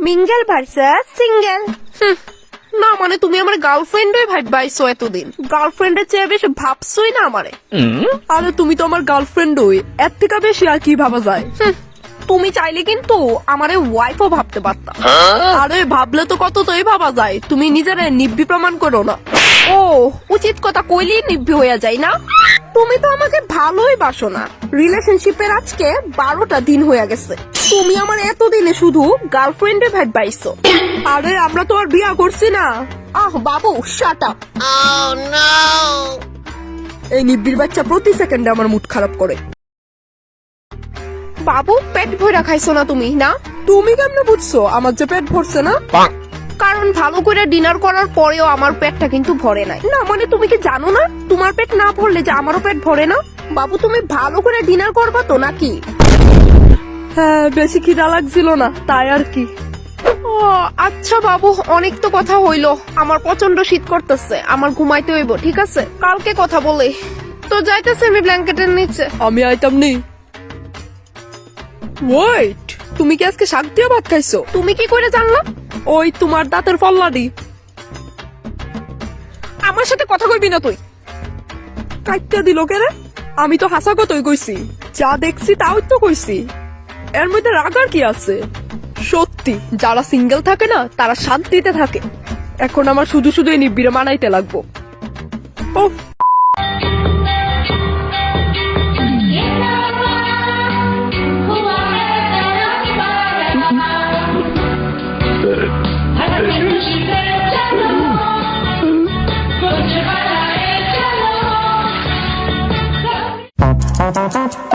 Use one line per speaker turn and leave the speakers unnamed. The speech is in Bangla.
Mingle versus single. না মানে তুমি আমার গার্লফ্রেন্ডই ভাববাইছো এতদিন, গার্লফ্রেন্ডের চেয়ে বেশি ভাবছোই না আমারে। আরে তুমি তো আমার গার্লফ্রেন্ডই, এর থেকে বেশি আর কি ভাবা যায়। তুমি চাইলে কিন্তু আমারে ওয়াইফও ভাবতে পারতা। আরে ভাবলে তো কতই ভাবা যায়, তুমি নিজের নিব্বি প্রমাণ করো না। ও উচিত কথা কইলেই নিব্বি হয়ে যায় না। তুমি তো আমাকে ভালোই বাসো না। রিলেশনশিপের আজকে 12টা দিন হয়ে গেছে, তুমি আমার এতদিনে শুধু গার্লফ্রেন্ডে ভাববাইছো। আরে আমরা তো আর বিয়া করছি না। আহ বাবু শাট আপ। এই নিব্বির বাচ্চা প্রতি সেকেন্ডে আমার মুড খারাপ করে। বাবু পেট ভরা খাইছো না তুমি? না তুমি কেমনে বুঝছো আমার যে পেট ভরছে না? কারণ ভালো করে ডিনার করার পরেও আমার পেটটা কিন্তু ভরে নাই। না মানে তুমি কি জানো না তোমার পেট না ভরলে যে আমারও পেট ভরে না? বাবু তুমি ভালো করে ডিনার করবা তো নাকি? হ্যাঁ বেশি খিদা লাগছিল না তাই আর কি। ও আচ্ছা বাবু অনেক তো কথা হইলো, আমার প্রচন্ড শীত করতেছে, আমার ঘুমাইতে হইব। ঠিক আছে কালকে কথা বলে তো যাইতেছে আমি ব্ল্যাঙ্কেটের নিচে। আমি আইতাম নি। ওয়েট, তুমি কি আজকে শাক দিয়ে ভাত খাইছো? তুমি কি করে জানলা? ওই তোমার দাঁতের ফল্লাডি। আমার সাথে কথা কইবি না তুই। কাইটা দিল কেরে? আমি তো হাসা কথাই কইছি, যা দেখছি তাও তো কইছি, এর মধ্যে রাগার কি আছে? সত্যি যারা সিঙ্গেল থাকে না তারা শান্তিতে থাকে। এখন আমার শুধু শুধু এই নিব্বিরে মানাইতে লাগবো। উফ
Thank you.